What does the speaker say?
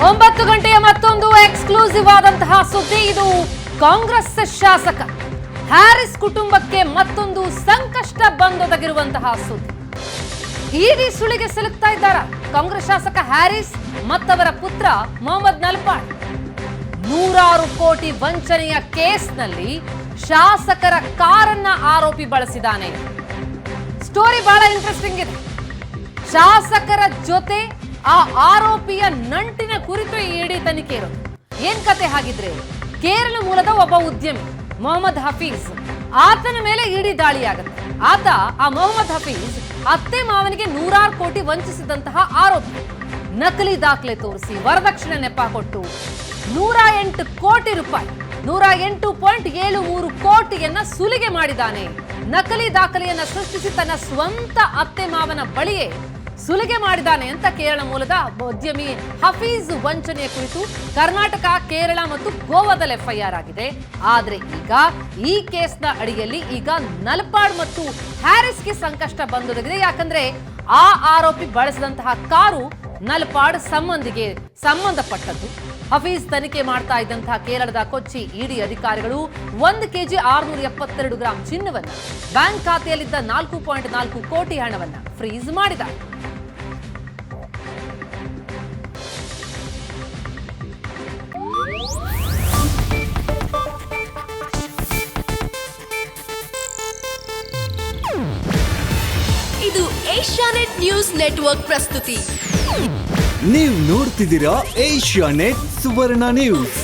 9 ಗಂಟೆಯ ಮತ್ತೊಂದು ಎಕ್ಸ್ಕ್ಲೂಸಿವ್ ಆದಂತಹ ಸುದ್ದಿ. ಇದು ಕಾಂಗ್ರೆಸ್ ಶಾಸಕ ಹ್ಯಾರಿಸ್ ಕುಟುಂಬಕ್ಕೆ ಮತ್ತೊಂದು ಸಂಕಷ್ಟ ಬಂದೊದಗಿರುವಂತಹ ಸುದ್ದಿ. ಇಡಿ ಸುಳಿಗೆ ಸಿಲುಕ್ತಾ ಇದ್ದಾರ ಕಾಂಗ್ರೆಸ್ ಶಾಸಕ ಹ್ಯಾರಿಸ್ ಮತ್ತವರ ಪುತ್ರ ಮೊಹಮ್ಮದ್ ನಲ್ಪಾಡ್. 100 ಕೋಟಿ ವಂಚನೆಯ ಕೇಸ್ನಲ್ಲಿ ಶಾಸಕರ ಕಾರನ್ನ ಆರೋಪಿ ಬಳಸಿದ್ದಾನೆ. ಸ್ಟೋರಿ ಬಹಳ ಇಂಟ್ರೆಸ್ಟಿಂಗ್ ಇದೆ. ಶಾಸಕರ ಜೊತೆ ಆ ಆರೋಪಿಯ ನಂಟಿನ ಕುರಿತು ಇಡಿ ತನಿಖೆ ಇರೋದು. ಏನ್ ಕತೆ ಹಾಗಿದ್ರೆ, ಕೇರಳ ಮೂಲದ ಒಬ್ಬ ಉದ್ಯಮಿ ಮೊಹಮ್ಮದ್ ಹಫೀಜ್, ಆತನ ಮೇಲೆ ಇಡಿ ದಾಳಿಯಾಗುತ್ತೆ. ಆತ ಆ ಮೊಹಮ್ಮದ್ ಹಫೀಜ್ ಅತ್ತೆ ಮಾವನಿಗೆ 100 ಕೋಟಿ ವಂಚಿಸಿದಂತಹ ಆರೋಪಿ. ನಕಲಿ ದಾಖಲೆ ತೋರಿಸಿ ವರದಕ್ಷಿಣೆ ನೆಪ ಕೊಟ್ಟು 108 ಕೋಟಿ ರೂಪಾಯಿ 108.73 ಕೋಟಿಯನ್ನ ಸುಲಿಗೆ ಮಾಡಿದ್ದಾನೆ. ನಕಲಿ ದಾಖಲೆಯನ್ನ ಸೃಷ್ಟಿಸಿ ತನ್ನ ಸ್ವಂತ ಅತ್ತೆ ಮಾವನ ಬಳಿಯೇ ಸುಲಿಗೆ ಮಾಡಿದ್ದಾನೆ ಅಂತ ಕೇರಳ ಮೂಲದ ಉದ್ಯಮಿ ಹಫೀಜ್ ವಂಚನೆಯ ಕುರಿತು ಕರ್ನಾಟಕ, ಕೇರಳ ಮತ್ತು ಗೋವಾದಲ್ಲಿ ಎಫ್ಐಆರ್ ಆಗಿದೆ. ಆದ್ರೆ ಈಗ ಈ ಕೇಸ್ನ ಅಡಿಯಲ್ಲಿ ಈಗ ನಲ್ಪಾಡ್ ಮತ್ತು ಹ್ಯಾರಿಸ್ಗೆ ಸಂಕಷ್ಟ ಬಂದೊದಗಿದೆ. ಯಾಕಂದ್ರೆ ಆ ಆರೋಪಿ ಬಳಸಿದಂತಹ ಕಾರು ನಲ್ಪಾಡ್ ಸಂಬಂಧಿಗೆ ಸಂಬಂಧಪಟ್ಟದ್ದು. ಹಫೀಜ್ ತನಿಖೆ ಮಾಡ್ತಾ ಇದ್ದಂತಹ ಕೇರಳದ ಕೊಚ್ಚಿ ಇಡಿ ಅಧಿಕಾರಿಗಳು 1 ಕೆಜಿ 672 ಗ್ರಾಂ ಚಿನ್ನವನ್ನ, ಬ್ಯಾಂಕ್ ಖಾತೆಯಲ್ಲಿದ್ದ 4.4 ಕೋಟಿ ಹಣವನ್ನ ಫ್ರೀಸ್ ಮಾಡಿದ್ದಾರೆ. ಇದು ಏಷ್ಯಾನೆಟ್ ನ್ಯೂಸ್ ನೆಟ್ವರ್ಕ್ ಪ್ರಸ್ತುತಿ. ನೀವು ನೋಡ್ತಿದ್ದೀರಾ ಏಷ್ಯಾನೆಟ್ ಸುವರ್ಣ ನ್ಯೂಸ್.